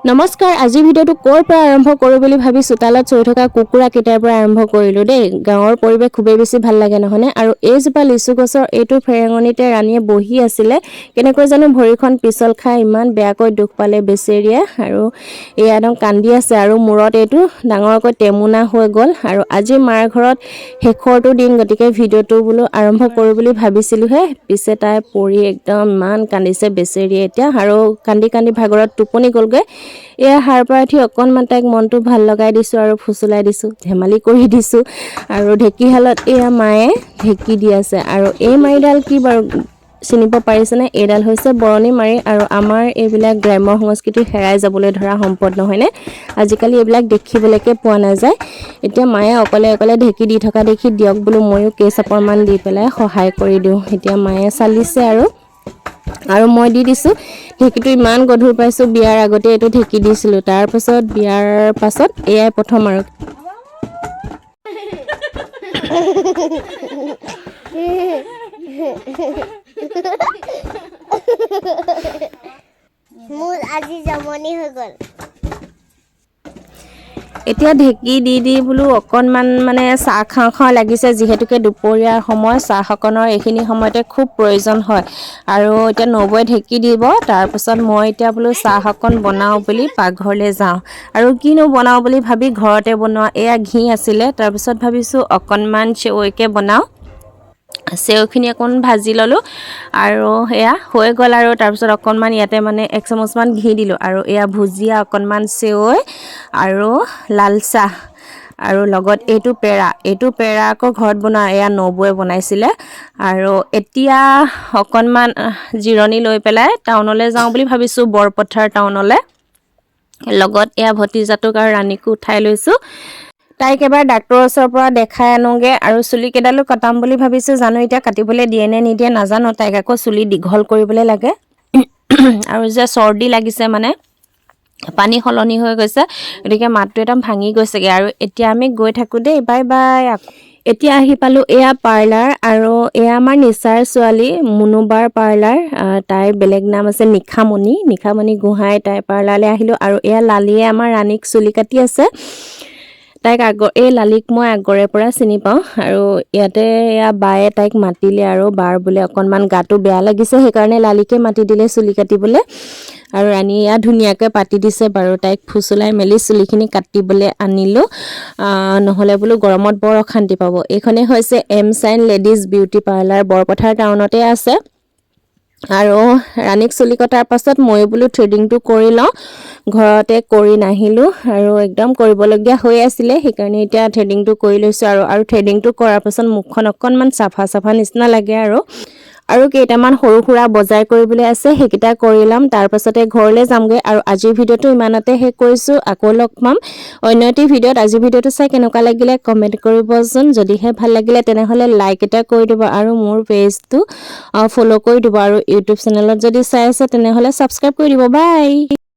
নমস্কাৰ আজি ভিডিঅ'টো ক'ৰ পৰা আৰম্ভ কৰোঁ বুলি ভাবি চোতালত চৰি থকা কুকুৰা কেইটাৰ পৰা আৰম্ভ কৰিলোঁ দেই। গাঁৱৰ পৰিৱেশ খুবেই বেছি ভাল লাগে নহয়নে? আৰু এইজোপা লিচু গছৰ এইটো ফেৰেঙনিতে ৰাণীয়ে বহি আছিলে। কেনেকৈ জানো ভৰিখন পিছল খাই ইমান বেয়াকৈ দুখ পালে বেচেৰিয়ে। আৰু এয়া একদম কান্দি আছে আৰু মূৰত এইটো ডাঙৰকৈ টেমুনা হৈ গ'ল। আৰু আজি মাৰ ঘৰত শেষৰটো দিন, গতিকে ভিডিঅ'টো বোলো আৰম্ভ কৰোঁ বুলি ভাবিছিলোঁহে। পিছে তাই পৰি একদম ইমান কান্দিছে বেচেৰিয়ে এতিয়া, আৰু কান্দি কান্দি ভাগৰত টোপনি গ'লগৈ। এয়া সাৰ পৰা উঠি অকণমান তাইক মনটো ভাল লগাই দিছোঁ আৰু ফুচুলাই দিছোঁ, ধেমালি কৰি দিছোঁ। আৰু ঢেঁকীশালত এয়া মায়ে ঢেঁকী দি আছে। আৰু এই মাৰিডাল কি বাৰু চিনিব পাৰিছেনে? এইডাল হৈছে বৰণি মাৰি। আৰু আমাৰ এইবিলাক গ্ৰাম্য সংস্কৃতি হেৰাই যাবলৈ ধৰা সম্পদ নহয়নে? আজিকালি এইবিলাক দেখিবলৈকে পোৱা নাযায়। এতিয়া মায়ে অকলে অকলে ঢেঁকী দি থকা দেখি দিয়ক বোলো ময়ো কেইচাপৰমান দি পেলাই সহায় কৰি দিওঁ। এতিয়া মায়ে চালিছে আৰু মই দি দিছোঁ। ঢেঁকীটো ইমান গধুৰ পাইছোঁ, বিয়াৰ আগতে এইটো ঢেঁকী দিছিলোঁ, তাৰপাছত বিয়াৰ পাছত এয়াই প্ৰথম আৰু। মোৰ আজি জমনি হৈ গ'ল। এতিয়া ঢেঁকী দি বোলো অকণমান মানে চাহ খাওঁ খাওঁ লাগিছে, যিহেতুকে দুপৰীয়াৰ সময় চাহ অকণৰ এইখিনি সময়তে খুব প্ৰয়োজন হয়। আৰু এতিয়া নবৌয়ে ঢেঁকী দিব, তাৰপাছত মই এতিয়া বোলো চাহ অকণ বনাওঁ বুলি পাকঘৰলৈ যাওঁ। আৰু কিনো বনাওঁ বুলি ভাবি ঘৰতে বনোৱা এয়া ঘি আছিলে, তাৰপিছত ভাবিছোঁ অকণমান চেৱৈকে বনাওঁ। চেৱৈখিনি অকণ ভাজি ল'লোঁ আৰু এয়া হৈ গ'ল। আৰু তাৰপিছত অকণমান ইয়াতে মানে 1 চামুচমান ঘি দিলোঁ, আৰু এয়া ভুজিয়া অকণমান, চেৱৈ আৰু লাল চাহ, আৰু লগত এইটো পেৰা আকৌ ঘৰত বনোৱা, এয়া নবৌয়ে বনাইছিলে। আৰু এতিয়া অকণমান জিৰণি লৈ পেলাই টাউনলৈ যাওঁ বুলি ভাবিছোঁ, বৰপথাৰ টাউনলৈ। লগত এয়া ভতিজাটোক আৰু ৰাণীকো উঠাই লৈছোঁ। তাইক এবাৰ ডাক্তৰৰ ওচৰৰ পৰা দেখাই আনোগৈ। আৰু চুলি কেইডালো কটাম বুলি ভাবিছোঁ, জানো এতিয়া কাটিবলৈ দিয়ে নে নিদিয়ে নাজানো। তাইক আকৌ চুলি দীঘল কৰিবলৈ লাগে। আৰু যে চৰ্দি লাগিছে, মানে পানী সলনি হৈ গৈছে, গতিকে মাতটো একদম ভাঙি গৈছেগৈ। আৰু এতিয়া আমি গৈ থাকোঁ দেই, বাই বাই। এতিয়া আহি পালোঁ এয়া পাৰ্লাৰ, আৰু এয়া আমাৰ নিচাৰ ছোৱালী মুনুবাৰ পাৰ্লাৰ। তাইৰ বেলেগ নাম আছে নিশামণি গোহাঁই। তাইৰ পাৰ্লাৰলৈ আহিলোঁ। আৰু এয়া লালিয়ে আমাৰ ৰাণীক চুলি কাটি আছে। তাইক এই লালিক মই আগৰে পৰা চিনি পাওঁ। আৰু ইয়াতে এয়া বায়ে তাইক মাতিলে, আৰু বাৰ বোলে অকণমান গাটো বেয়া লাগিছে, সেইকাৰণে লালিকে মাতি দিলে চুলি কাটিবলৈ। আৰু ৰাণী এয়া ধুনীয়াকৈ পাতি দিছে বাৰু। তাইক ফুচুলাই মেলি চুলিখিনি কাটিবলৈ আনিলোঁ, নহ'লে বোলো গৰমত বৰ অশান্তি পাব। এইখনে হৈছে এম চাইন লেডিজ বিউটি পাৰ্লাৰ, বৰপথাৰ টাউনতে আছে। আৰু ৰাণীক চুলি কটাৰ পাছত ময়ো বোলো থ্ৰেডিংটো কৰি লওঁ, ঘৰতে কৰি নাহিলোঁ। আৰু একদম কৰিবলগীয়া হৈ আছিলে, সেইকাৰণে এতিয়া থ্ৰেডিংটো কৰি লৈছোঁ। আৰু থ্ৰেডিংটো কৰাৰ পাছত মুখখন অকণমান চাফা নিচিনা লাগে। আৰু কেইটামান সৰু সুৰা বজাৰ কৰিবলৈ আছে, সেইকেইটা কৰি ল'ম, তাৰপাছতে ঘৰলৈ যামগৈ। আৰু আজিৰ ভিডিঅ'টো ইমানতে শেষ কৰিছোঁ, আকৌ লগ পাম অন্য এটি ভিডিঅ'ত। আজিৰ ভিডিঅ'টো চাই কেনেকুৱা লাগিলে কমেণ্ট কৰিবচোন। যদিহে ভাল লাগিলে তেনেহ'লে লাইক এটা কৰি দিব, আৰু মোৰ পেজটো ফ'ল' কৰি দিব। আৰু ইউটিউব চেনেলত যদি চাই আছে তেনেহ'লে ছাবস্ক্ৰাইব কৰি দিব। বাই।